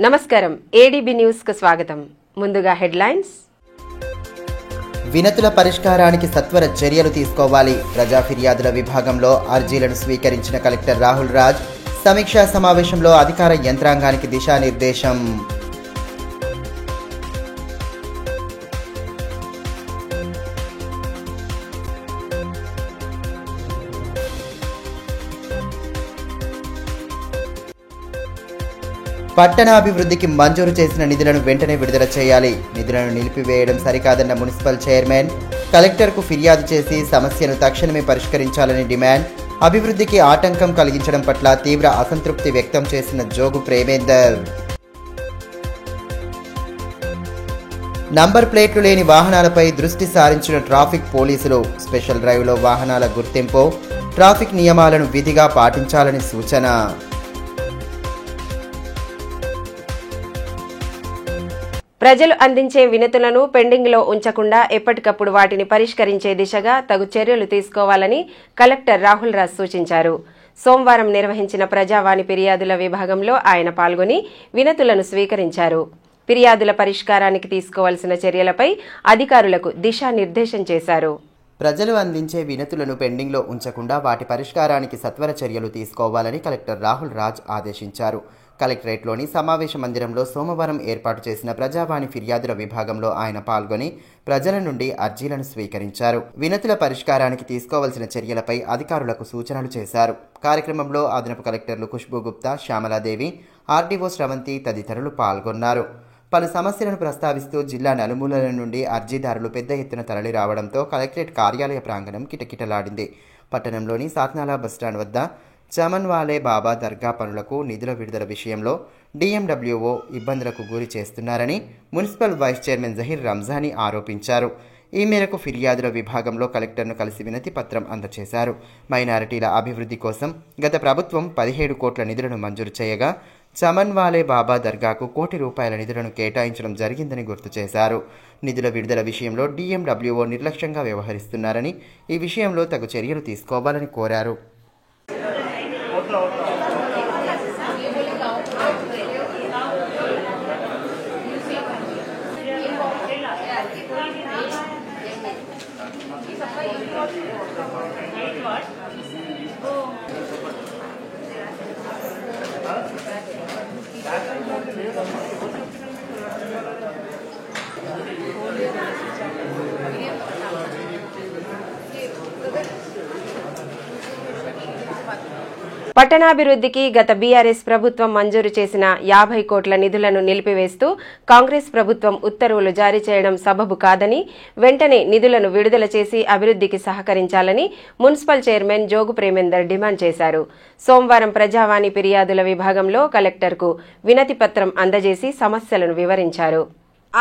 నమస్కారం ADB news కు స్వాగతం. ముందుగా హెడ్లైన్స్. వినతుల పరిష్కారానికి సత్వర చర్యలు తీసుకోవాలి. ప్రజా ఫిర్యాదుల విభాగంలో అర్జీలను స్వీకరించిన కలెక్టర్ రాహుల్ రాజ్ సమీక్షా సమావేశంలో అధికార యంత్రాంగానికి దిశానిర్దేశం. పట్టణాభివృద్ధికి మంజూరు చేసిన నిధులను వెంటనే విడుదల చేయాలి. నిధులను నిలిపివేయడం సరికాదన్న మున్సిపల్ చైర్మన్ కలెక్టర్కు ఫిర్యాదు చేసి సమస్యను తక్షణమే పరిష్కరించాలని డిమాండ్. అభివృద్ధికి ఆటంకం కలిగించడం పట్ల తీవ్ర అసంతృప్తి వ్యక్తం చేసిన జోగు ప్రేమేందర్. నంబర్ ప్లేట్లు లేని వాహనాలపై దృష్టి సారించిన ట్రాఫిక్ పోలీసులు. స్పెషల్ డ్రైవ్లో వాహనాల గుర్తింపు, ట్రాఫిక్ నియమాలను విధిగా పాటించాలని సూచన. ప్రజలు అందించే వినతులను పెండింగ్లో ఉంచకుండా ఎప్పటికప్పుడు వాటిని పరిష్కరించే దిశగా తగు చర్యలు తీసుకోవాలని కలెక్టర్ రాహుల్ రాజ్ సూచించారు. సోమవారం నిర్వహించిన ప్రజావాణి ఫిర్యాదుల విభాగంలో ఆయన పాల్గొని వినతులను స్వీకరించారు. ఫిర్యాదుల పరిష్కారానికి తీసుకోవాల్సిన చర్యలపై అధికారులకు దిశానిర్దేశం చేశారు. ప్రజలు అందించే వినతులను పెండింగ్లో ఉంచకుండా వాటి పరిష్కారానికి సత్వర చర్యలు తీసుకోవాలని కలెక్టర్ రాహుల్ రాజ్ ఆదేశించారు. కలెక్టరేట్లోని సమావేశ మందిరంలో సోమవారం ఏర్పాటు చేసిన ప్రజావాణి ఫిర్యాదుల విభాగంలో ఆయన పాల్గొని ప్రజల నుండి అర్జీలను స్వీకరించారు. వినతుల పరిష్కారానికి తీసుకోవాల్సిన చర్యలపై అధికారులకు సూచనలు చేశారు. కార్యక్రమంలో అదనపు కలెక్టర్లు ఖుష్బూ గుప్తా, శ్యామలాదేవి, ఆర్డీఓ శ్రవంతి తదితరులు పాల్గొన్నారు. పలు సమస్యలను ప్రస్తావిస్తూ జిల్లా నలుమూలల నుండి అర్జీదారులు పెద్ద ఎత్తున తరలి రావడంతో కలెక్టరేట్ కార్యాలయ ప్రాంగణం కిటకిటలాడింది. పట్టణంలోని సాత్నాలా బస్టాండ్ వద్ద చమన్వాలే బాబా దర్గా పనులకు నిధుల విడుదల విషయంలో డిఎండబ్ల్యూఓ ఇబ్బందులకు గురి చేస్తున్నారని municipal vice chairman Zaheer Ramzani ఆరోపించారు. ఈ మేరకు ఫిర్యాదుల విభాగంలో కలెక్టర్ను కలిసి వినతి పత్రం అందజేశారు. మైనారిటీల అభివృద్ధి కోసం గత ప్రభుత్వం 17 కోట్ల నిధులను మంజూరు చేయగా చమన్వాలే బాబా దర్గాకు ₹1 కోటి నిధులను కేటాయించడం జరిగిందని గుర్తు చేశారు. నిధుల విడుదల విషయంలో డిఎండబ్ల్యూఓ నిర్లక్ష్యంగా వ్యవహరిస్తున్నారని, ఈ విషయంలో తగు చర్యలు తీసుకోవాలని కోరారు. పట్టణాభివృద్ధికి గత బీఆర్ఎస్ ప్రభుత్వం మంజూరు చేసిన 50 కోట్ల నిధులను నిలిపివేస్తూ కాంగ్రెస్ ప్రభుత్వం ఉత్తర్వులు జారీ చేయడం సబబు కాదని, వెంటనే నిధులను విడుదల చేసి అభివృద్ధికి సహకరించాలని municipal chairman Jogu Premender demand చేశారు. సోమవారం ప్రజావాణి ఫిర్యాదుల విభాగంలో కలెక్టర్కు వినతి పత్రం అందజేసి సమస్యలను వివరించారు.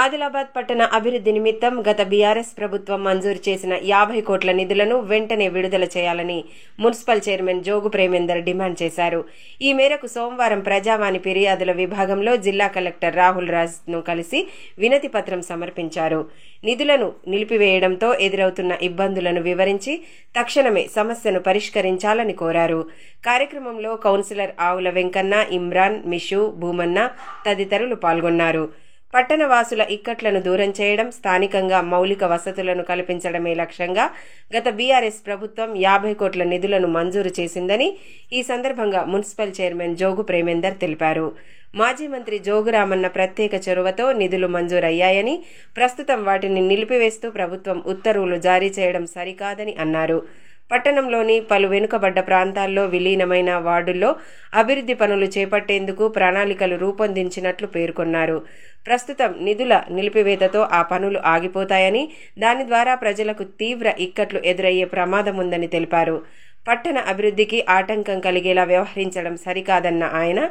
ఆదిలాబాద్ పట్టణ అభివృద్ధి నిమిత్తం గత బీఆర్ఎస్ ప్రభుత్వం మంజూరు చేసిన 50 కోట్ల నిధులను వెంటనే విడుదల చేయాలని municipal chairman Jogu Premender demand చేశారు. ఈ మేరకు సోమవారం ప్రజావాణి ఫిర్యాదుల విభాగంలో జిల్లా కలెక్టర్ రాహుల్ రాజ్ ను కలిసి వినతి పత్రం సమర్పించారు. నిధులను నిలిపివేయడంతో ఎదురవుతున్న ఇబ్బందులను వివరించి తక్షణమే సమస్యను పరిష్కరించాలని కోరారు. కార్యక్రమంలో కౌన్సిలర్ ఆవుల వెంకన్న, ఇమ్రాన్, మిషు, భూమన్న తదితరులు పాల్గొన్నారు. పట్టణ వాసుల ఇక్కట్లను దూరం చేయడం, స్థానికంగా మౌలిక వసతులను కల్పించడమే లక్ష్యంగా గత బీఆర్ఎస్ ప్రభుత్వం 50 కోట్ల నిధులను మంజూరు చేసిందని ఈ సందర్భంగా మున్సిపల్ చైర్మన్ జోగు ప్రేమేందర్ తెలిపారు. మాజీ మంత్రి జోగురామన్న ప్రత్యేక చొరవతో నిధులు మంజూరయ్యాయని, ప్రస్తుతం వాటిని నిలిపివేస్తూ ప్రభుత్వం ఉత్తర్వులు జారీ చేయడం సరికాదని అన్నారు. పట్టణంలోని పలు వెనుకబడ్డ ప్రాంతాల్లో విలీనమైన వార్డుల్లో అభివృద్ధి పనులు చేపట్టేందుకు ప్రణాళికలు రూపొందించినట్లు పేర్కొన్నారు. ప్రస్తుతం నిధుల నిలిపివేతతో ఆ పనులు ఆగిపోతాయని, దాని ద్వారా ప్రజలకు తీవ్ర ఇక్కట్లు ఎదురయ్యే ప్రమాదముందని తెలిపారు. పట్టణ అభివృద్ధికి ఆటంకం కలిగేలా వ్యవహరించడం సరికాదన్న ఆయన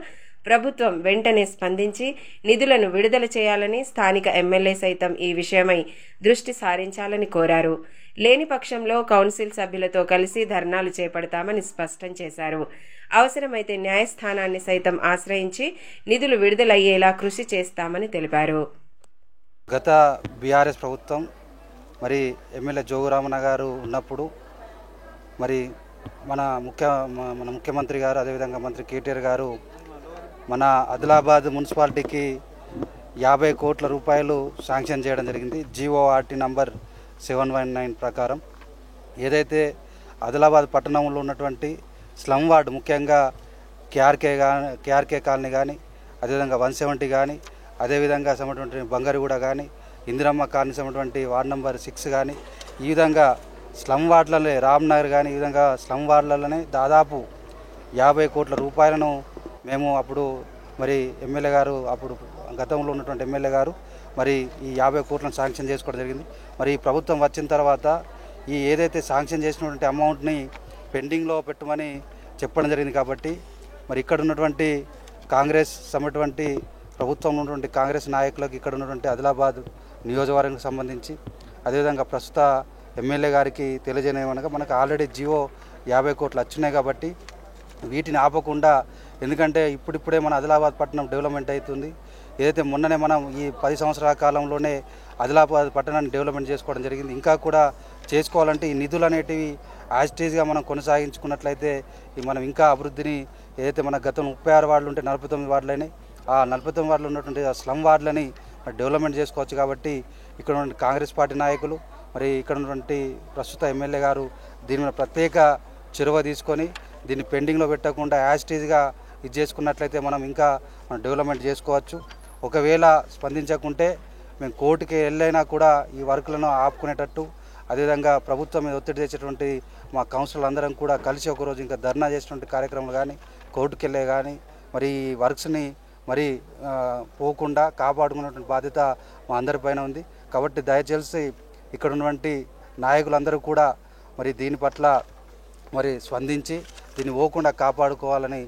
ప్రభుత్వం వెంటనే స్పందించి నిధులను విడుదల చేయాలని, స్థానిక ఎమ్మెల్యే సైతం ఈ విషయమై దృష్టి సారించాలని కోరారు. లేని పక్షంలో కౌన్సిల్ సభ్యులతో కలిసి ధర్నాలు చేపడతామని స్పష్టం చేశారు. అవసరమైతే న్యాయస్థానాన్ని సైతం ఆశ్రయించి నిధులు విడుదలయ్యేలా కృషి చేస్తామని తెలిపారు. గత బీఆర్ఎస్ ప్రభుత్వం మరి ఎమ్మెల్యే జోగురామన్న గారు ఉన్నప్పుడు మన ముఖ్యమంత్రి గారు, అదేవిధంగా మంత్రి కేటీఆర్ గారు మన ఆదిలాబాద్ మున్సిపాలిటీకి 50 కోట్ల రూపాయలు శాంక్షన్ చేయడం జరిగింది. GORT నంబర్ 719 ప్రకారం ఏదైతే ఆదిలాబాద్ పట్టణంలో ఉన్నటువంటి స్లమ్ వార్డు, ముఖ్యంగా కేఆర్కే కాలనీ కానీ, అదేవిధంగా 170 కానీ, అదేవిధంగా సమటువంటి బంగారుగూడ కానీ, ఇందిరమ్మ కాలనీ సమటువంటి వార్డు నెంబర్ 6 కానీ, ఈ విధంగా స్లమ్ వార్డులలో రామ్నగర్ కానీ, ఈ విధంగా స్లమ్ వార్డులలోనే దాదాపు 50 కోట్ల రూపాయలను మేము అప్పుడు మరి ఎమ్మెల్యే గారు, అప్పుడు గతంలో ఉన్నటువంటి ఎమ్మెల్యే గారు మరి ఈ 50 కోట్లను శాంక్షన్ చేసుకోవడం జరిగింది. మరి ఈ ప్రభుత్వం వచ్చిన తర్వాత ఈ ఏదైతే శాంక్షన్ చేసినటువంటి అమౌంట్ని పెండింగ్లో పెట్టమని చెప్పడం జరిగింది. కాబట్టి మరి ఇక్కడ ఉన్నటువంటి కాంగ్రెస్ సమటువంటి ప్రభుత్వంలో ఉన్నటువంటి కాంగ్రెస్ నాయకులకు ఇక్కడ ఉన్నటువంటి ఆదిలాబాద్ నియోజకవర్గానికి సంబంధించి, అదేవిధంగా ప్రస్తుత ఎమ్మెల్యే గారికి తెలియజేయమనగా మనకు ఆల్రెడీ 50 కోట్లు వచ్చినాయి. కాబట్టి వీటిని ఆపకుండా, ఎందుకంటే ఇప్పుడిప్పుడే మన ఆదిలాబాద్ పట్టణం డెవలప్మెంట్ అవుతుంది. ఏదైతే మొన్ననే మనం ఈ 10 సంవత్సరాల కాలంలోనే ఆదిలాబాద్ పట్టణాన్ని డెవలప్మెంట్ చేసుకోవడం జరిగింది. ఇంకా కూడా చేసుకోవాలంటే ఈ నిధులు అనేటివి యాజిటీజ్గా మనం కొనసాగించుకున్నట్లయితే మనం ఇంకా అభివృద్ధిని, ఏదైతే మన గతం 36 వార్డులు ఉంటే 49 వార్డులైనాయి, ఆ 49 వార్డులు ఉన్నటువంటి స్లమ్ వార్డులని డెవలప్మెంట్ చేసుకోవచ్చు. కాబట్టి ఇక్కడ ఉన్న కాంగ్రెస్ పార్టీ నాయకులు, మరి ఇక్కడ ఉన్నటువంటి ప్రస్తుత ఎమ్మెల్యే గారు దీని మీద ప్రత్యేక చొరవ తీసుకొని దీన్ని పెండింగ్లో పెట్టకుండా యాజిటీజ్గా ఇది చేసుకున్నట్లయితే మనం ఇంకా డెవలప్మెంట్ చేసుకోవచ్చు. ఒకవేళ స్పందించకుంటే మేము కోర్టుకి వెళ్ళైనా కూడా ఈ వర్కులను ఆపుకునేటట్టు, అదేవిధంగా ప్రభుత్వం మీద ఒత్తిడి తెచ్చేటువంటి మా కౌన్సిలర్ అందరం కూడా కలిసి ఒకరోజు ఇంకా ధర్నా చేసేటువంటి కార్యక్రమాలు కానీ, కోర్టుకు వెళ్ళే కానీ మరి ఈ వర్క్స్ని మరి పోకుండా కాపాడుకున్నటువంటి బాధ్యత మా అందరిపైన ఉంది. కాబట్టి దయచేసి ఇక్కడ ఉన్నటువంటి నాయకులందరూ కూడా మరి దీని పట్ల మరి స్పందించి దీన్ని పోకుండా కాపాడుకోవాలని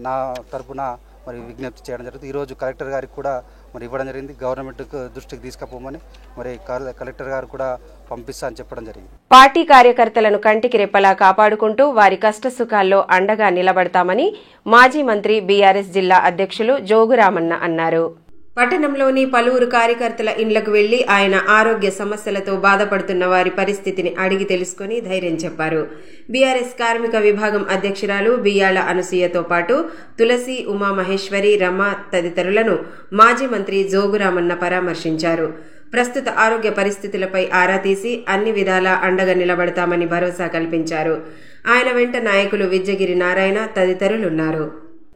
నా తరపున మరి విజ్ఞప్తి చేయడం జరుగుతుంది. ఈరోజు కలెక్టర్ గారికి కూడా మరి ఇవ్వడం జరిగింది. గవర్నమెంట్ దృష్టికి తీసుకుపోమని మరి కలెక్టర్ గారు కూడా పంపిస్తా అని చెప్పడం జరిగింది. పార్టీ కార్యకర్తలను కంటికి రెప్పలా కాపాడుకుంటూ వారి కష్టసుఖాల్లో అండగా నిలబడతామని మాజీ మంత్రి బీఆర్ఎస్ జిల్లా అధ్యక్షులు జోగురామన్న అన్నారు. పట్టణంలోని పలువురు కార్యకర్తల ఇండ్లకు వెళ్లి ఆయన ఆరోగ్య సమస్యలతో బాధపడుతున్న వారి పరిస్థితిని అడిగి తెలుసుకుని ధైర్యం చెప్పారు. బీఆర్ఎస్ కార్మిక విభాగం అధ్యక్షురాలు బియ్యాల అనసూయతో పాటు తులసి, ఉమామహేశ్వరి, రమ తదితరులను మాజీ మంత్రి జోగురామన్న పరామర్శించారు. ప్రస్తుత ఆరోగ్య పరిస్థితులపై ఆరా తీసి అన్ని విధాలా అండగా నిలబడతామని భరోసా కల్పించారు. ఆయన వెంట నాయకులు విజ్జగిరి నారాయణ తదితరులున్నారు.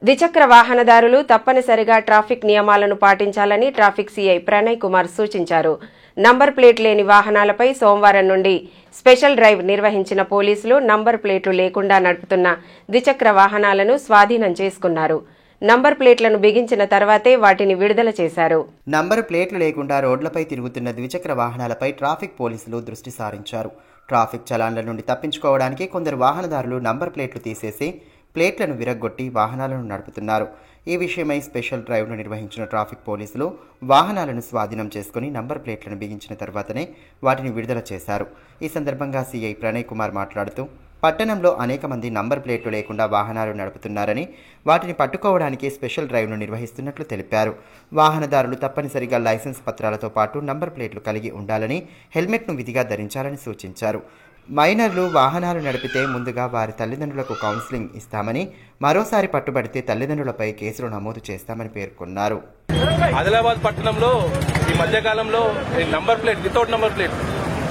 ద్విచక్ర వాహనదారులు తప్పనిసరిగా ట్రాఫిక్ నియమాలను పాటించాలని ట్రాఫిక్ సీఐ ప్రణయ్ కుమార్ సూచించారు. నంబర్ ప్లేట్ లేని వాహనాలపై సోమవారం నుండి స్పెషల్ డ్రైవ్ నిర్వహించిన పోలీసులు నంబర్ ప్లేట్లు లేకుండా నడుపుతున్న ద్విచక్ర వాహనాలను స్వాధీనం చేసుకున్నారు. నంబర్ ప్లేట్లను బిగించిన తర్వాతే వాటిని విడుదల చేశారు. నంబర్ ప్లేట్లు లేకుండా రోడ్లపై తిరుగుతున్న ద్విచక్ర వాహనాలపై ట్రాఫిక్ పోలీసులు దృష్టి సారించారు. ట్రాఫిక్ చలాన్ల నుండి తప్పించుకోవడానికి కొందరు వాహనదారులు నంబర్ ప్లేట్లు తీసేసి ప్లేట్లను విరగ్గొట్టి వాహనాలను నడుపుతున్నారు. ఈ విషయమై స్పెషల్ డ్రైవ్ను నిర్వహించిన ట్రాఫిక్ పోలీసులు వాహనాలను స్వాధీనం చేసుకుని నంబర్ ప్లేట్లను బిగించిన తర్వాతనే వాటిని విడుదల చేశారు. ఈ సందర్భంగా సీఐ ప్రణయ్ కుమార్ మాట్లాడుతూ, పట్టణంలో అనేక మంది నంబర్ ప్లేట్లు లేకుండా వాహనాలు నడుపుతున్నారని, వాటిని పట్టుకోవడానికి స్పెషల్ డ్రైవ్ను నిర్వహిస్తున్నట్లు తెలిపారు. వాహనదారులు తప్పనిసరిగా లైసెన్స్ పత్రాలతో పాటు నంబర్ ప్లేట్లు కలిగి ఉండాలని, హెల్మెట్ను విధిగా ధరించాలని సూచించారు. మైనర్లు వాహనాలు నడిపితే ముందుగా వారి తల్లిదండ్రులకు కౌన్సిలింగ్ ఇస్తామని, మరోసారి పట్టుబడితే తల్లిదండ్రులపై కేసులు నమోదు చేస్తామని పేర్కొన్నారు. ఆదిలాబాద్ పట్టణంలో ఈ మధ్యకాలంలో number plate, without number plate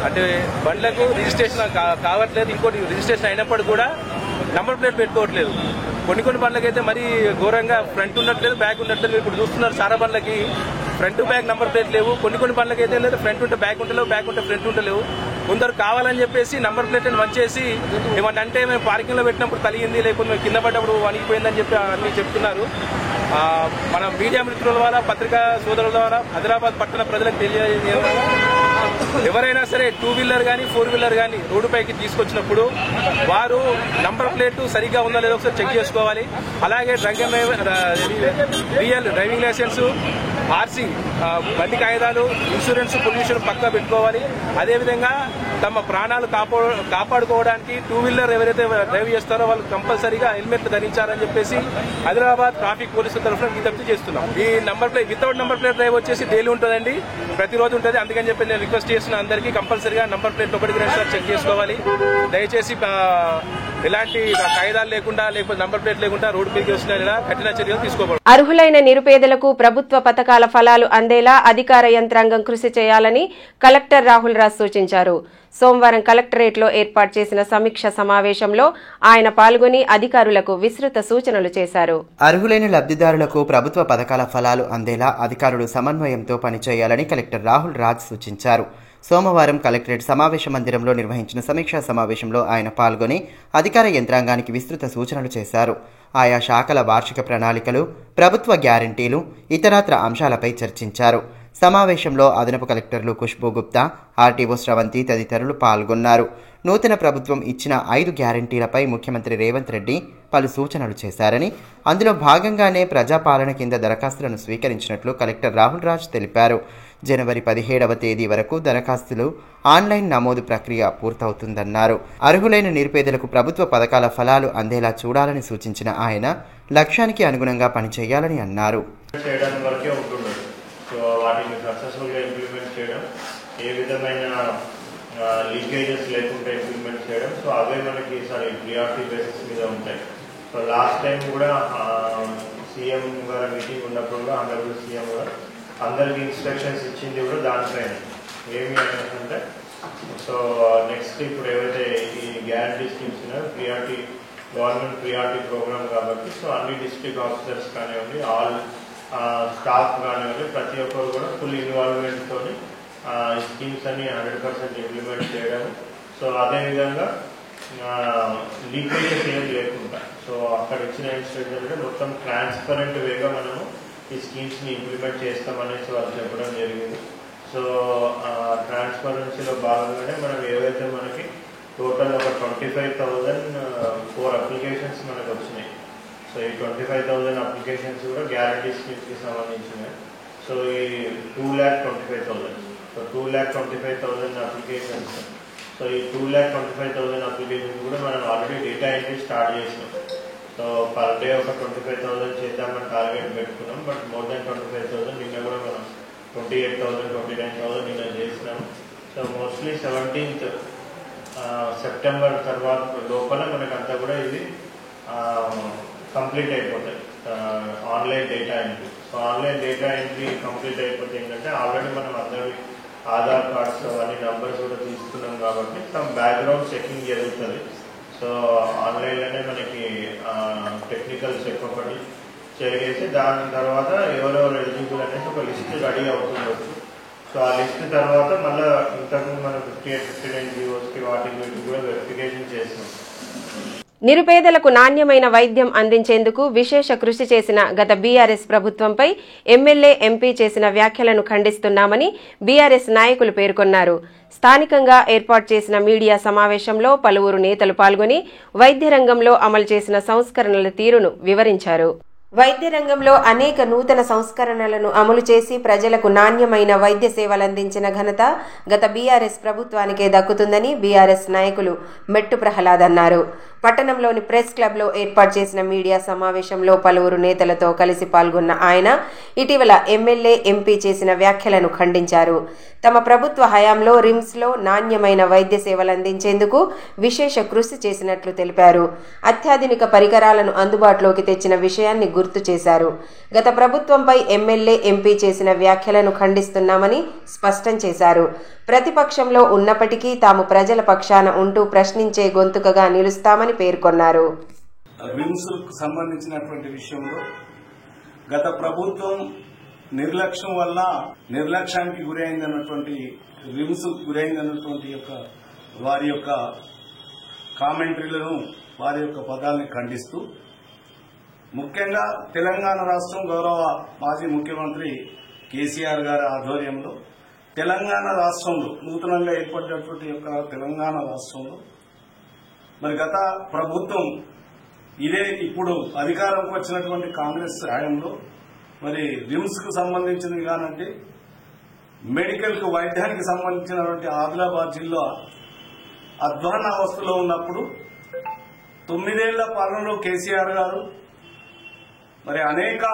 అంటే బండ్లకు రిజిస్ట్రేషన్ కావట్లేదు. ఇంకోటి రిజిస్ట్రేషన్ అయినప్పుడు కూడా నంబర్ ప్లేట్ పెట్టుకోవట్లేదు. కొన్ని బండ్లకైతే మరీ ఘోరంగా ఫ్రంట్ ఉండట్లేదు, బ్యాక్ ఉండట్లేదు. ఇప్పుడు చూస్తున్నారు చాలా బండ్లకి ఫ్రంట్ బ్యాక్ నంబర్ ప్లేట్ లేవు. కొన్ని బండ్లకైతే లేదు, ఫ్రంట్ ఉంటే బ్యాక్ ఉంటలేవు, బ్యాక్ ఉంటే ఫ్రంట్ ఉంటలేవు. కొందరు కావాలని చెప్పేసి నంబర్ ప్లేట్ని మంచేసి ఏమంటే మేము పార్కింగ్లో పెట్టినప్పుడు తలిగింది, లేకపోతే మేము కింద పడ్డప్పుడు వణిగిపోయిందని చెప్పి అన్ని చెప్తున్నారు. మన మీడియా మిత్రుల ద్వారా, పత్రికా సోదరుల ద్వారా ఆదిలాబాద్ పట్టణ ప్రజలకు తెలియజేయాలి. ఎవరైనా సరే 2 వీలర్ కానీ 4 వీలర్ కానీ రోడ్డుపైకి తీసుకొచ్చినప్పుడు వారు నంబర్ ప్లేట్ సరిగ్గా ఉందా లేదో ఒకసారి చెక్ చేసుకోవాలి. అలాగే రియల్ డ్రైవింగ్ లైసెన్స్, ఆర్సీ, బండి కాగితాలు, ఇన్సూరెన్స్, పొల్యూషన్ పక్కా పెట్టుకోవాలి. అదేవిధంగా తమ ప్రాణాలు కాపాడుకోవడానికి 2 వీలర్ ఎవరైతే డ్రైవ్ చేస్తారో వాళ్ళు కంపల్సరీగా హెల్మెట్లు ధరించాలని చెప్పేసి ఆదిలాబాద్ ట్రాఫిక్ పోలీసుల తరఫున విజ్ఞప్తి చేస్తున్నాం. ఈ number plate, without number plate drive వచ్చేసి డైలీ ఉంటుందండి, ప్రతిరోజు ఉంటుంది. అందుకని చెప్పి నేను రిక్వెస్ట్ చేస్తున్న అందరికీ కంపల్సరీగా నంబర్ ప్లేట్ ఒకటికి 2 సార్లు చెక్ చేసుకోవాలి. దయచేసి ఎలాంటి కాయిదాలు లేకుండా లేకపోతే నంబర్ ప్లేట్ లేకుండా రోడ్డు మీదకి వచ్చిన కఠిన చర్యలు తీసుకోబడతాయి. అర్హులైన నిరుపేదలకు ప్రభుత్వ పథకాల ఫలాలు అందేలా అధికార యంత్రాంగం కృషి చేయాలని కలెక్టర్ రాహుల్ రాజ్ సూచించారు. సోమవారం కలెక్టరేట్లో ఏర్పాటు చేసిన సమీక్ష సమావేశంలో ఆయన పాల్గొని అధికారులకు విస్తృత సూచనలు చేశారు. అర్హులైన లబ్ధిదారులకు ప్రభుత్వ పథకాల ఫలాలు అందేలా అధికారులు సమన్వయంతో పనిచేయాలని కలెక్టర్ రాహుల్ రాజ్ సూచించారు. సోమవారం కలెక్టరేట్ సమావేశ మందిరంలో నిర్వహించిన సమీక్షా సమావేశంలో ఆయన పాల్గొని అధికార యంత్రాంగానికి విస్తృత సూచనలు చేశారు. ఆయా శాఖల వార్షిక ప్రణాళికలు, ప్రభుత్వ గ్యారంటీలు, ఇతరత్ర అంశాలపై చర్చించారు. సమావేశంలో అదనపు కలెక్టర్లు ఖుష్బూ గుప్తా, ఆర్టీఓ స్రవంతి తదితరులు పాల్గొన్నారు. నూతన ప్రభుత్వం ఇచ్చిన 5 గ్యారంటీలపై ముఖ్యమంత్రి రేవంత్ రెడ్డి పలు సూచనలు చేశారని, అందులో భాగంగానే ప్రజాపాలన కింద దరఖాస్తులను స్వీకరించినట్లు కలెక్టర్ రాహుల్ రాజ్ తెలిపారు. జనవరి 17వ తేదీ వరకు దరఖాస్తులు ఆన్లైన్ నమోదు ప్రక్రియ పూర్తవుతుందన్నారు. అర్హులైన నిరుపేదలకు ప్రభుత్వ పథకాల ఫలాలు అందేలా చూడాలని సూచించిన ఆయన లక్ష్యానికి అనుగుణంగా పనిచేయాలని అన్నారు. వాటిని సక్సెస్ఫుల్గా ఇంప్లిమెంట్ చేయడం, ఏ విధమైన లీకేజెస్ లేకుండా ఇంప్లిమెంట్ చేయడం. సో అవే మనకి ఈసారి ప్రియారిటీ బేసిస్ మీద ఉంటాయి. సో లాస్ట్ టైం కూడా సీఎం గారి మీటింగ్ ఉన్నప్పుడు కూడా ఆనరబుల్ సీఎం కూడా అందరికి ఇన్స్ట్రక్షన్స్ ఇచ్చింది కూడా దానిపైన ఏమి అంటే, సో నెక్స్ట్ ఇప్పుడు ఏవైతే ఈ గ్యారంటీ స్కీమ్స్ ఉన్నాయో ప్రియారిటీ గవర్నమెంట్ ప్రియారిటీ ప్రోగ్రామ్ కాబట్టి, సో అన్ని డిస్ట్రిక్ట్ ఆఫీసర్స్ కానివ్వండి, ఆల్ స్టాఫ్ కానివ్వండి, ప్రతి ఒక్కరు కూడా ఫుల్ ఇన్వాల్వ్మెంట్ తోని స్కీమ్స్ అన్ని 100% ఇంప్లిమెంట్ చేయడం. సో అదేవిధంగా లీకేజెస్ ఏం లేకుండా, సో అక్కడ ఇచ్చిన ఇన్స్ట్రక్షన్ మొత్తం ట్రాన్స్పరెంట్ వేగా మనము ఈ స్కీమ్స్ ని ఇంప్లిమెంట్ చేస్తామనేసి వాళ్ళు చెప్పడం జరిగింది. సో ట్రాన్స్పరెన్సీలో భాగంగానే మనం ఏవైతే మనకి టోటల్ ఒక 25,004 అప్లికేషన్స్ మనకు వచ్చినాయి. సో ఈ 25,000 అప్లికేషన్స్ కూడా గ్యారంటీ స్కీమ్స్ కి సంబంధించినవి. సో ఈ 2,25,000, సో 2,25,000 అప్లికేషన్స్. సో ఈ 2,25,000 అప్లికేషన్స్ కూడా మనం ఆల్రెడీ డేటా ఎంట్రీ స్టార్ట్ చేసినాం. సో పర్ డే ఒక 25,000 చేద్దామని టార్గెట్ పెట్టుకున్నాం. బట్ మోర్ దాన్ 25,000 నిన్న కూడా మనం 28,000, 29,000 నిన్న చేసినాము. సో మోస్ట్లీ 17th సెప్టెంబర్ తర్వాత లోపల మనకంతా కూడా ఇది కంప్లీట్ అయిపోతాయి online data entry. So online data entry complete అయిపోతే ఏంటంటే ఆల్రెడీ మనం అందరి ఆధార్ కార్డ్స్ అవన్నీ నంబర్స్ కూడా తీసుకున్నాం కాబట్టి సమ్ బ్యాక్గ్రౌండ్ చెకింగ్ జరుగుతుంది. సో ఆన్లైన్లోనే మనకి టెక్నికల్ చెక్ ఒకటి జరిగేసి దాని తర్వాత ఎవరెవరు ఎలిజిబుల్ అనేసి ఒక లిస్ట్ రెడీ అవుతుంది. సో ఆ లిస్ట్ తర్వాత మళ్ళీ ఇంతకుముందు మనం 58, 59 జీవోస్కి వాటికి కూడా వెరిఫికేషన్ చేస్తాం. నిరుపేదలకు నాణ్యమైన వైద్యం అందించేందుకు విశేష కృషి చేసిన గత బీఆర్ఎస్ ప్రభుత్వంపై ఎమ్మెల్యే, ఎంపీ చేసిన వ్యాఖ్యలను ఖండిస్తున్నామని బీఆర్ఎస్ నాయకులు పేర్కొన్నారు. స్థానికంగా ఏర్పాటు చేసిన మీడియా సమావేశంలో పలువురు నేతలు పాల్గొని వైద్య రంగంలో అమలు చేసిన సంస్కరణల తీరును వివరించారు. వైద్య రంగంలో అనేక నూతన సంస్కరణలను అమలు చేసి ప్రజలకు నాణ్యమైన వైద్య సేవలందించిన ఘనత గత బీఆర్ఎస్ ప్రభుత్వానికే దక్కుతుందని బీఆర్ఎస్ నాయకులు మెట్టు ప్రహ్లాద్ అన్నారు. పట్టణంలోని ప్రెస్ క్లబ్లో ఏర్పాటు చేసిన మీడియా సమావేశంలో పలువురు నేతలతో కలిసి పాల్గొన్న ఆయన ఇటీవల ఎమ్మెల్యే, ఎంపీ చేసిన వ్యాఖ్యలను ఖండించారు. తమ ప్రభుత్వ హయాంలో రిమ్స్లో నాణ్యమైన వైద్య సేవలందించేందుకు విశేష కృషి చేసినట్లు తెలిపారు. అత్యాధునిక పరికరాలను అందుబాటులోకి తెచ్చిన విషయాన్ని గుర్తు చేశారు. గత ప్రభుత్వంపై ఎమ్మెల్యే, ఎంపీ చేసిన వ్యాఖ్యలను ఖండిస్తున్నామని స్పష్టం చేశారు. ప్రతిపక్షంలో ఉన్నప్పటికీ తాము ప్రజల పక్షాన ఉంటూ ప్రశ్నించే గొంతుకగా నిలుస్తామని పేర్కొన్నారు. రిమ్స్ సంబంధించినటువంటి విషయంలో గత ప్రభుత్వం నిర్లక్ష్యం వల్ల నిర్లక్ష్యానికి గురైందన్నటువంటి రిమ్స్ గురైందన్నటువంటి వారి యొక్క కామెంటరీలను, వారి యొక్క పదాలని ఖండిస్తూ ముఖ్యంగా తెలంగాణ రాష్ట్రం గౌరవ మాజీ ముఖ్యమంత్రి కేసీఆర్ గారి ఆధ్వర్యంలో తెలంగాణ రాష్ట్రంలో నూతనంగా ఏర్పడినటువంటి యొక్క తెలంగాణ రాష్ట్రంలో మరి గత ప్రభుత్వం ఇదే ఇప్పుడు అధికారంకి వచ్చినటువంటి కాంగ్రెస్ హయాంలో మరి రిమ్స్ కు సంబంధించింది కానంటే మెడికల్ కు వైద్యానికి సంబంధించినటువంటి ఆదిలాబాద్ జిల్లా అధ్వాన అవస్థలో ఉన్నప్పుడు 9 ఏళ్ల పాలనలో కేసీఆర్ గారు మరి అనేక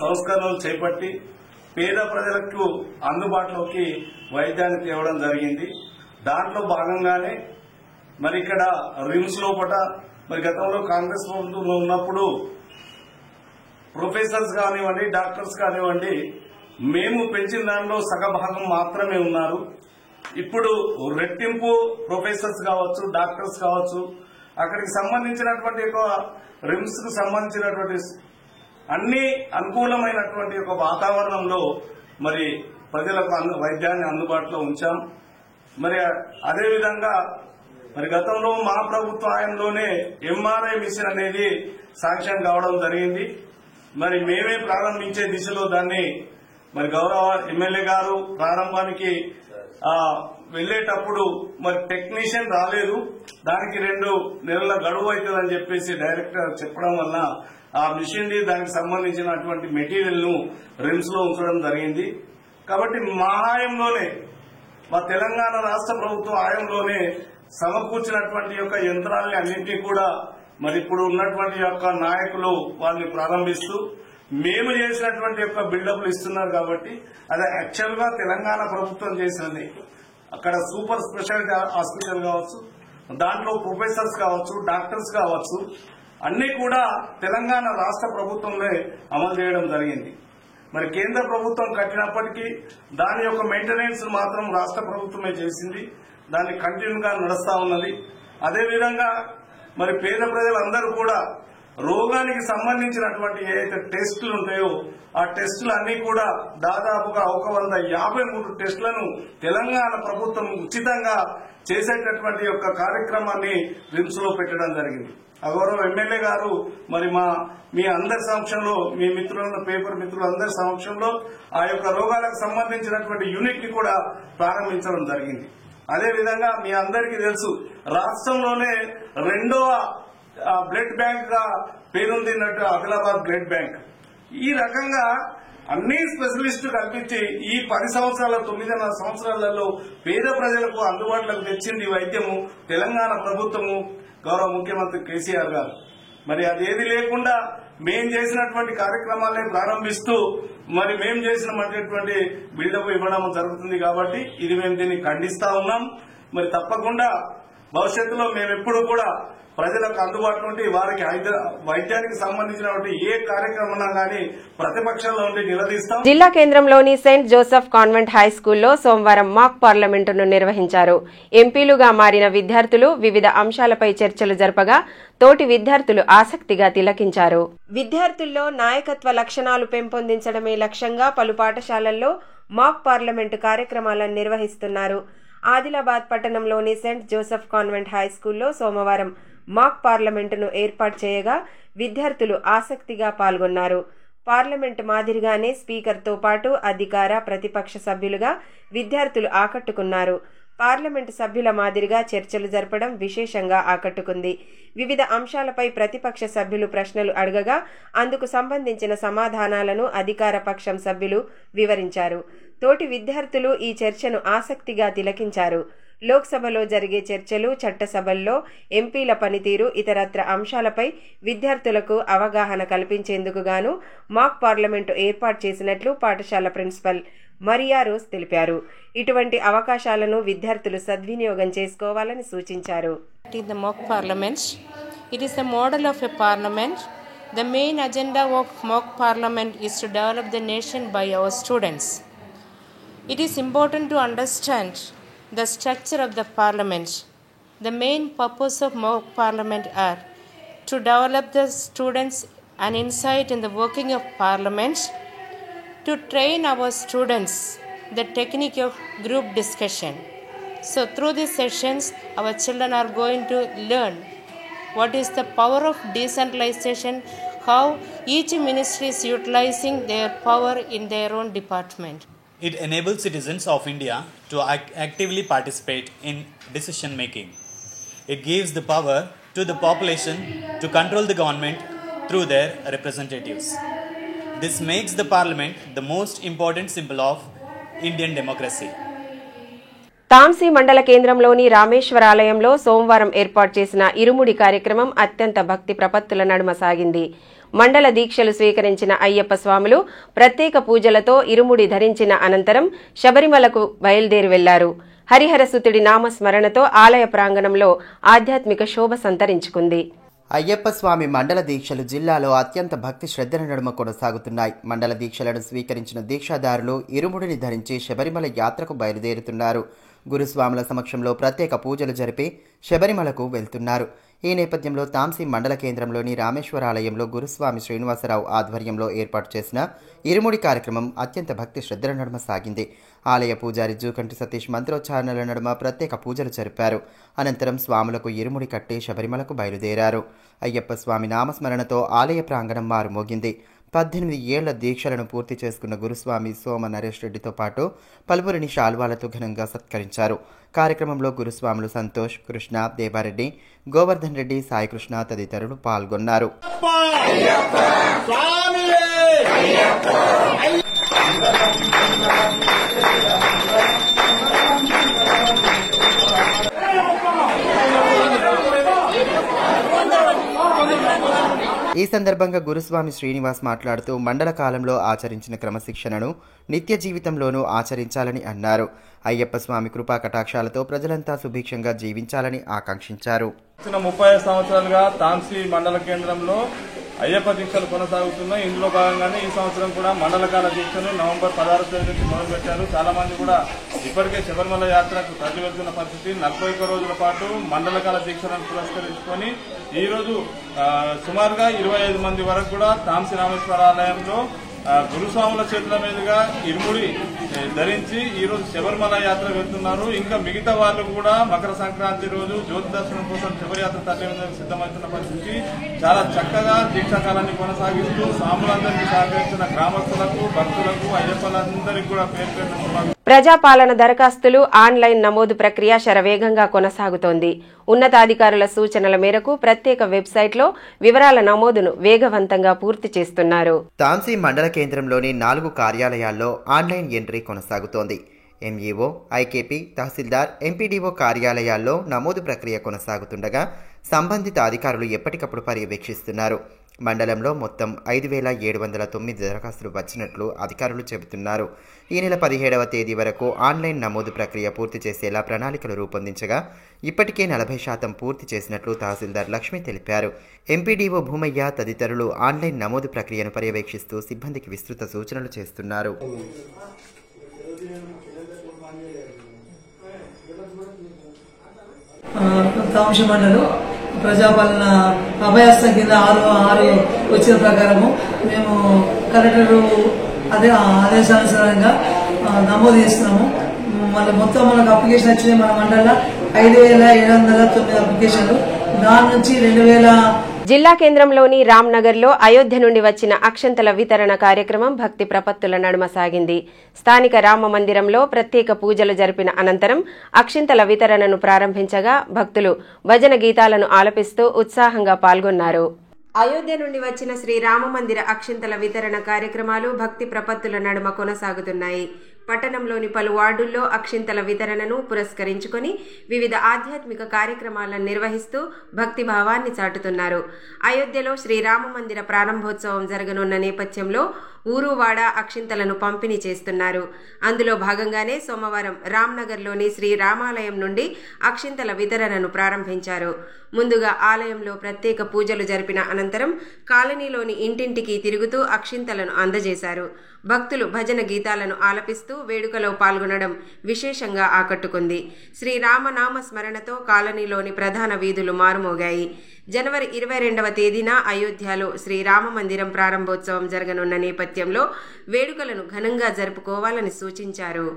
సంస్కరణలు చేపట్టి పేద ప్రజలకు అందుబాటులోకి వైద్యాన్ని తేవడం జరిగింది. దాంట్లో భాగంగానే మరి ఇక్కడ రిమ్స్ లోపట మరి గతంలో కాంగ్రెస్ ప్రభుత్వంలో ఉన్నప్పుడు ప్రొఫెసర్స్ కానివ్వండి, డాక్టర్స్ కానివ్వండి, మేము పెంచిన దానిలో సగభాగం మాత్రమే ఉన్నారు. ఇప్పుడు రెట్టింపు ప్రొఫెసర్స్ కావచ్చు, డాక్టర్స్ కావచ్చు, అక్కడికి సంబంధించినటువంటి రిమ్స్ కు సంబంధించినటువంటి అన్ని అనుకూలమైనటువంటి ఒక వాతావరణంలో మరి ప్రజలకు వైద్యాన్ని అందుబాటులో ఉంచాం. మరి అదేవిధంగా మరి గతంలో మా ప్రభుత్వ హయాంలోనే ఎంఆర్ఐ మిషన్ అనేది శాంక్షన్ కావడం జరిగింది. మరి మేమే ప్రారంభించే దిశలో దాన్ని మరి గౌరవ ఎమ్మెల్యే గారు ప్రారంభానికి వెళ్లేటప్పుడు మరి టెక్నీషియన్ రాలేదు, దానికి 2 నెలల గడువు అవుతుందని చెప్పేసి డైరెక్టర్ చెప్పడం వల్ల ఆ మిషన్ ని దానికి సంబంధించినటువంటి మెటీరియల్ ను రిమ్స్ లో ఉంచడం జరిగింది. కాబట్టి మా హయాంలోనే, మా తెలంగాణ రాష్ట్ర ప్రభుత్వ హయాంలోనే సమకూర్చినటువంటి యొక్క యంత్రాలని అన్నింటినీ కూడా మరి ఇప్పుడు ఉన్నటువంటి యొక్క నాయకులు వాళ్ళని ప్రారంభిస్తూ మేము చేసినటువంటి యొక్క బిల్డప్లు ఇస్తున్నారు. కాబట్టి అది యాక్చువల్ గా తెలంగాణ ప్రభుత్వం చేసినది. అక్కడ సూపర్ స్పెషాలిటీ హాస్పిటల్ కావచ్చు, దాంట్లో ప్రొఫెసర్స్ కావచ్చు, డాక్టర్స్ కావచ్చు, అన్ని కూడా తెలంగాణ రాష్ట్ర ప్రభుత్వంలో అమలు చేయడం జరిగింది. మరి కేంద్ర ప్రభుత్వం కట్టినప్పటికీ దాని యొక్క మెయింటెనెన్స్ మాత్రం రాష్ట్ర ప్రభుత్వమే చేసింది. దాన్ని కంటిన్యూగా నడుస్తా ఉన్నది. అదేవిధంగా మరి పేద ప్రజలందరూ కూడా రోగానికి సంబంధించినటువంటి ఏదైతే టెస్టులు ఉంటాయో ఆ టెస్టులు అన్ని కూడా దాదాపుగా 153 టెస్టులను తెలంగాణ ప్రభుత్వం ఉచితంగా చేసేటటువంటి యొక్క కార్యక్రమాన్ని రిమ్స్ లో పెట్టడం జరిగింది. గౌరవ ఎమ్మెల్యే గారు మరి మీ అందరి సమక్షంలో, మీ మిత్రుల పేపర్ మిత్రులందరి సమక్షంలో ఆ యొక్క రోగాలకు సంబంధించినటువంటి యూనిట్ ని కూడా ప్రారంభించడం జరిగింది. అదేవిధంగా మీ అందరికీ తెలుసు, రాష్ట్రంలోనే 2వ బ్లడ్ బ్యాంక్ గా పేరొందినట్టు ఆదిలాబాద్ బ్లడ్ బ్యాంక్. ఈ రకంగా అన్ని స్పెషలిస్టు కల్పించి ఈ 10 సంవత్సరాల 9.5 సంవత్సరాలలో పేద ప్రజలకు అందుబాటులోకి తెచ్చింది వైద్యము తెలంగాణ ప్రభుత్వము, గౌరవ ముఖ్యమంత్రి కేసీఆర్ గారు. మరి అదేది లేకుండా మేం చేసినటువంటి కార్యక్రమాలనే ప్రారంభిస్తూ మరి మేం చేసినటువంటి బిల్డప్ ఇవ్వడం జరుగుతుంది. కాబట్టి ఇది మేము దీన్ని ఖండిస్తా ఉన్నాం. మరి తప్పకుండా భవిష్యత్తులో మేమెప్పుడు కూడా ప్రజలకు అందుబాటులో ఉండి వారికి వైద్యానికి సంబంధించినటువంటి ఏ కార్యక్రమం గానీ ప్రతిపక్షంలో ఉండి నిలదీస్తాం. జిల్లా కేంద్రంలోని సెయింట్ జోసెఫ్ కాన్వెంట్ హై స్కూల్లో సోమవారం మాక్ పార్లమెంటును నిర్వహించారు. ఎంపీలుగా మారిన విద్యార్థులు వివిధ అంశాలపై చర్చలు జరపగా తోటి విద్యార్థులు ఆసక్తిగా తిలకించారు. విద్యార్థుల్లో నాయకత్వ లక్షణాలు పెంపొందించడమే లక్ష్యంగా పలు పాఠశాలల్లో మాక్ పార్లమెంటు కార్యక్రమాలను నిర్వహిస్తున్నారు. ఆదిలాబాద్ పట్టణంలోని సెయింట్ జోసెఫ్ కాన్వెంట్ హై స్కూల్లో సోమవారం మాక్ పార్లమెంటును ఏర్పాటు చేయగా విద్యార్థులు ఆసక్తిగా పాల్గొన్నారు. పార్లమెంటు మాదిరిగానే స్పీకర్తో పాటు అధికార ప్రతిపక్ష సభ్యులుగా విద్యార్థులు ఆకట్టుకున్నారు. పార్లమెంటు సభ్యుల మాదిరిగా చర్చలు జరపడం విశేషంగా ఆకట్టుకుంది. వివిధ అంశాలపై ప్రతిపక్ష సభ్యులు ప్రశ్నలు అడగగా అందుకు సంబంధించిన సమాధానాలను అధికార పక్షం సభ్యులు వివరించారు. తోటి విద్యార్థులు ఈ చర్చను ఆసక్తిగా తిలకించారు. లోక్సభలో జరిగే చర్చలు, చట్టసభల్లో ఎంపీల పనితీరు, ఇతరత్ర అంశాలపై విద్యార్థులకు అవగాహన కల్పించేందుకు గాను మాక్ పార్లమెంటు ఏర్పాటు చేసినట్లు పాఠశాల ప్రిన్సిపల్ మరియా రోజ్ తెలిపారు. ఇటువంటి అవకాశాలను విద్యార్థులు సద్వినియోగం చేసుకోవాలని సూచించారు. It is the model of a parliament. The main agenda of mock parliament is to develop the nation by our students. It is important to understand the structure of the parliament. The main purpose of mock parliament are to develop the students an insight in the working of parliament, to train our students the technique of group discussion. So through these sessions, our children are going to learn what is the power of decentralization, how each ministry is utilizing their power in their own department. It enables citizens of India to actively participate in decision making. It gives the power to the population to control the government through their representatives. This makes the parliament the most important symbol of Indian democracy. Tamsi మండల కేంద్రంలోని రామేశ్వరాలయంలో సోమవారం ఏర్పాటు చేసిన ఇరుముడి కార్యక్రమం అత్యంత భక్తి ప్రపత్తుల నడుమ సాగింది. మండల దీక్షలు స్వీకరించిన అయ్యప్ప స్వాములు ప్రత్యేక పూజలతో ఇరుముడి ధరించిన అనంతరం శబరిమలకు బయలుదేరి వెళ్లారు. హరిహరసుతుడి నామస్మరణతో ఆలయ ప్రాంగణంలో ఆధ్యాత్మిక శోభ సంతరించుకుంది. అయ్యప్ప స్వామి మండల దీక్షలు జిల్లాలో అత్యంత భక్తి శ్రద్ధల నడుమ కొనసాగుతున్నాయి. మండల దీక్షలను స్వీకరించిన దీక్షాదారులు ఇరుముడిని ధరించి శబరిమల యాత్రకు బయలుదేరుతున్నారు. గురుస్వాముల సమక్షంలో ప్రత్యేక పూజలు జరిపి శబరిమలకు వెళ్తున్నారు. ఈ నేపథ్యంలో తాంసీ మండల కేంద్రంలోని రామేశ్వరాలయంలో గురుస్వామి శ్రీనివాసరావు ఆధ్వర్యంలో ఏర్పాటు చేసిన ఇరుముడి కార్యక్రమం అత్యంత భక్తి శ్రద్ధల నడుమ సాగింది. ఆలయ పూజారి జూకంటి సతీష్ మంత్రోచ్చారణల నడుమ ప్రత్యేక పూజలు జరిపారు. అనంతరం స్వాములకు ఇరుముడి కట్టి శబరిమలకు బయలుదేరారు. అయ్యప్ప స్వామి నామస్మరణతో ఆలయ ప్రాంగణం మారుమోగింది. 18 ఏళ్ల దీక్షలను పూర్తి చేసుకున్న గురుస్వామి సోమ నరేష్ రెడ్డితో పాటు పలువురిని శాల్వాలతో ఘనంగా సత్కరించారు. కార్యక్రమంలో గురుస్వాములు సంతోష్, కృష్ణ, దేవారెడ్డి, గోవర్ధన్ రెడ్డి, సాయికృష్ణ తదితరులు పాల్గొన్నారు. ఈ సందర్భంగా గురుస్వామి శ్రీనివాస్ మాట్లాడుతూ మండల కాలంలో ఆచరించిన క్రమశిక్షణను నిత్య జీవితంలోనూ ఆచరించాలని అన్నారు. అయ్యప్ప స్వామి కృపా కటాక్షాలతో ప్రజలంతా సుభిక్షంగా జీవించాలని ఆకాంక్షించారు. 35 సంవత్సరాలుగా తాంసీ మండల కేంద్రంలో అయ్యప్ప దీక్షలు కొనసాగుతున్నాయి. ఇందులో భాగంగానే ఈ సంవత్సరం కూడా మండలకాల దీక్షను నవంబర్ 16 తేదీ నుంచి మొదలుపెట్టారు. చాలా మంది కూడా ఇప్పటికే శబరిమల యాత్రకు తరలి వెళ్తున్న పరిస్థితి. 41 రోజుల పాటు మండలకాల దీక్షలను పురస్కరించుకొని ఈ రోజు సుమారుగా 25 మంది వరకు కూడా తాంసీ రామేశ్వరాలయంలో గురుస్వాముల చేతుల మీదుగా ఇరుముడి ధరించి ఈ రోజు శబరిమల యాత్ర వెళ్తున్నారు. ఇంకా మిగతా వాళ్ళు కూడా మకర సంక్రాంతి రోజు జ్యోతి దర్శనం కోసం శబరియాత్ర తరలించేందుకు సిద్ధమవుతున్న పరిస్థితి. చాలా చక్కగా దీక్షాకాలాన్ని కొనసాగిస్తూ స్వాములందరికీ సహకరించిన గ్రామస్తులకు, భక్తులకు, అయ్యప్పలందరికీ కూడా పేరు పేరు ప్రజాపాలన దరఖాస్తులు ఆన్లైన్ నమోదు ప్రక్రియ శరవేగంగా కొనసాగుతోంది. ఉన్నతాధికారుల సూచనల మేరకు ప్రత్యేక వెబ్సైట్లో వివరాల నమోదును వేగవంతంగా పూర్తి చేస్తున్నారు. తాంసీ మండల కేంద్రంలోని 4 కార్యాలయాల్లో ఆన్లైన్ ఎంట్రీ కొనసాగుతోంది. ఎంఈఓ, ఐకేపీ, తహసీల్దార్, ఎంపీడీఓ కార్యాలయాల్లో నమోదు ప్రక్రియ కొనసాగుతుండగా సంబంధిత అధికారులు ఎప్పటికప్పుడు పర్యవేక్షిస్తున్నారు. మండలంలో మొత్తం 5,709 దరఖాస్తులు వచ్చినట్లు అధికారులు చెబుతున్నారు. ఈ నెల 17వ తేదీ వరకు ఆన్లైన్ నమోదు ప్రక్రియ పూర్తి చేసేలా ప్రణాళికలు రూపొందించగా ఇప్పటికే 40% పూర్తి చేసినట్లు తహసీల్దార్ లక్ష్మి తెలిపారు. ఎంపీడీఓ భూమయ్య తదితరులు ఆన్లైన్ నమోదు ప్రక్రియను పర్యవేక్షిస్తూ సిబ్బందికి విస్తృత సూచనలు చేస్తున్నారు. తాంసీ మండలం ప్రజాపాలన అభయాస్తం కింద 6 వచ్చిన ప్రకారము మేము కలెక్టర్ ఆదేశానుసారంగా నమోదు చేస్తున్నాము. మళ్ళీ మొత్తం మనకు అప్లికేషన్ వచ్చినాయి. మన మండలంలో 5,709 అప్లికేషన్లు. దాని నుంచి 2,000 జిల్లా కేంద్రంలోని రామ్నగర్లో అయోధ్య నుండి వచ్చిన అక్షంతల వితరణ కార్యక్రమం భక్తి ప్రపత్తుల నడుమ సాగింది. స్థానిక రామ మందిరంలో ప్రత్యేక పూజలు జరిపిన అనంతరం అక్షింతల వితరణను ప్రారంభించగా భక్తులు భజన గీతాలను ఆలపిస్తూ ఉత్సాహంగా పాల్గొన్నారు. అయోధ్య నుండి వచ్చిన శ్రీ రామ మందిర అక్షింతల వితరణ కార్యక్రమాలు భక్తి ప్రపత్తుల నడుమ కొనసాగుతున్నాయి. పట్టణంలోని పలు వార్డుల్లో అక్షింతల వితరణను పురస్కరించుకొని వివిధ ఆధ్యాత్మిక కార్యక్రమాలను నిర్వహిస్తూ భక్తి భావాన్ని చాటుతున్నారు. అయోధ్యలో శ్రీరామ మందిర ప్రారంభోత్సవం జరగనున్న నేపథ్యంలో ఊరువాడ అక్షింతలను పంపిణీ చేస్తున్నారు. అందులో భాగంగానే సోమవారం రామ్నగర్లోని శ్రీ రామాలయం నుండి అక్షింతల వితరణను ప్రారంభించారు. ముందుగా ఆలయంలో ప్రత్యేక పూజలు జరిపిన అనంతరం కాలనీలోని ఇంటింటికి తిరుగుతూ అక్షింతలను అందజేశారు. భక్తులు భజన గీతాలను ఆలపిస్తూ వేడుకలో పాల్గొనడం విశేషంగా ఆకట్టుకుంది. శ్రీరామనామ స్మరణతో కాలనీలోని ప్రధాన వీధులు మారుమోగాయి. జనవరి 22వ తేదీన అయోధ్యలో శ్రీరామ మందిరం ప్రారంభోత్సవం జరగనున్న నేపథ్యంలో వేడుకలను ఘనంగా జరుపుకోవాలని సూచించారు.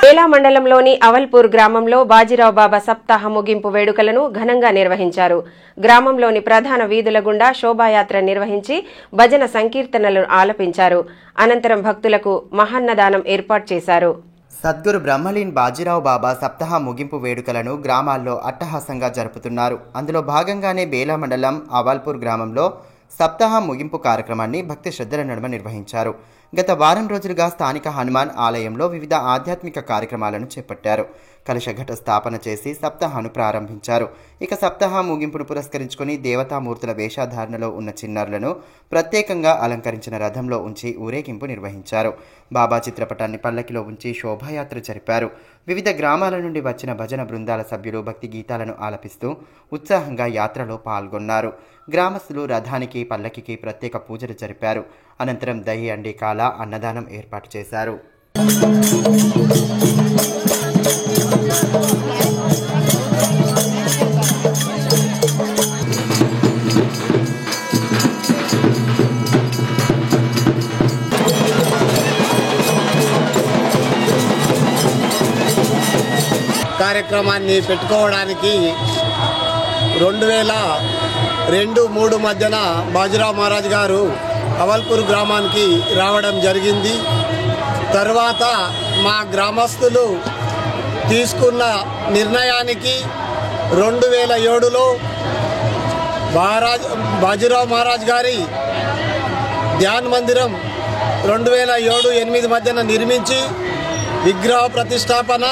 బేలా మండలంలోని అవల్పూర్ గ్రామంలో బాజీరావు బాబా సప్తాహ ముగింపు వేడుకలను ఘనంగా నిర్వహించారు. గ్రామంలోని ప్రధాన వీధుల గుండా శోభాయాత్ర నిర్వహించి భజన సంకీర్తనలను ఆలపించారు. అనంతరం భక్తులకు మహాన్నదానం ఏర్పాటు చేశారు. సద్గురు బ్రహ్మలీన్ బాజీరావు బాబా సప్తాహ ముగింపు వేడుకలను గ్రామాల్లో అట్టహాసంగా జరుపుతున్నారు. అందులో భాగంగానే బేలా మండలం అవాల్పూర్ గ్రామంలో సప్తాహ ముగింపు కార్యక్రమాన్ని భక్తి శ్రద్ధల నడుమ నిర్వహించారు. గత వారం రోజులుగా స్థానిక హనుమాన్ ఆలయంలో వివిధ ఆధ్యాత్మిక కార్యక్రమాలను చేపట్టారు. కలశఘట స్థాపన చేసి సప్తాహను ప్రారంభించారు. ఇక సప్తాహ ముగింపును పురస్కరించుకుని దేవతామూర్తుల వేషధారణలో ఉన్న చిన్నారులను ప్రత్యేకంగా అలంకరించిన రథంలో ఉంచి ఊరేగింపు నిర్వహించారు. బాబా చిత్రపటాన్ని పల్లకిలో ఉంచి శోభాయాత్ర జరిపారు. వివిధ గ్రామాల నుండి వచ్చిన భజన బృందాల సభ్యులు భక్తి గీతాలను ఆలపిస్తూ ఉత్సాహంగా యాత్రలో పాల్గొన్నారు. గ్రామస్తులు రథానికి పల్లకికి ప్రత్యేక పూజలు జరిపారు. అనంతరం దహి అండి కాల అన్నదానం ఏర్పాటు చేశారు. కార్యక్రమాన్ని పెట్టుకోవడానికి 2002-3 మధ్యన బాజీరావు మహారాజ్ గారు అవల్పూర్ గ్రామానికి రావడం జరిగింది. తర్వాత మా గ్రామస్తులు తీసుకున్న నిర్ణయానికి 2007లో బాజీరావు మహారాజ్ గారి ధ్యాన్ మందిరం 2007-8 మధ్యన నిర్మించి విగ్రహ ప్రతిష్టాపన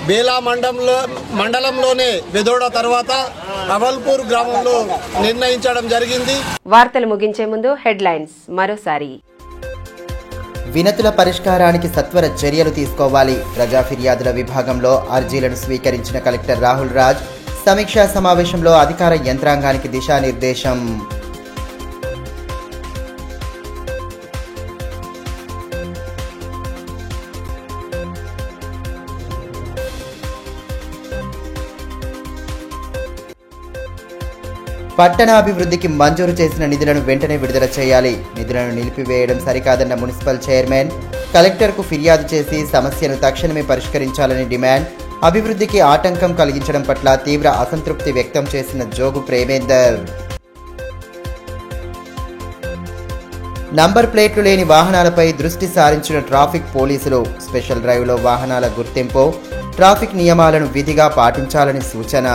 బేలా మండలంలోనే బెదోడ తర్వాత అవల్పూర్ గ్రామంలో నిర్ణయించడం జరిగింది. వార్తలు ముగించే ముందు హెడ్లైన్స్ మరోసారి. వినతుల పరిష్కారానికి సత్వర చర్యలు తీసుకోవాలి. ప్రజా ఫిర్యాదుల విభాగంలో అర్జీలను స్వీకరించిన కలెక్టర్ రాహుల్ రాజ్ సమీక్షా సమావేశంలో అధికార యంత్రాంగానికి దిశానిర్దేశం. పట్టణాభివృద్ధికి మంజూరు చేసిన నిధులను వెంటనే విడుదల చేయాలి. నిధులను నిలిపివేయడం సరికాదన్న మున్సిపల్ చైర్మన్. కలెక్టర్కు ఫిర్యాదు చేసి సమస్యను తక్షణమే పరిష్కరించాలని డిమాండ్. అభివృద్ధికి ఆటంకం కలిగించడం పట్ల తీవ్ర అసంతృప్తి వ్యక్తం చేసిన జోగు ప్రేమేందర్. నంబర్ ప్లేట్లు లేని వాహనాలపై దృష్టి సారించిన ట్రాఫిక్ పోలీసులు. స్పెషల్ డ్రైవ్లో వాహనాల గుర్తింపు, ట్రాఫిక్ నియమాలను విధిగా పాటించాలని సూచన.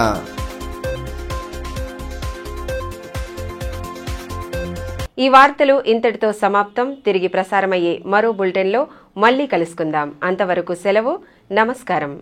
ఈ వార్తలు ఇంతటితో సమాప్తం. తిరిగి ప్రసారమయ్యే మరో బులెటిన్లో మళ్లీ కలుసుకుందాం. అంతవరకు సెలవు. నమస్కారం.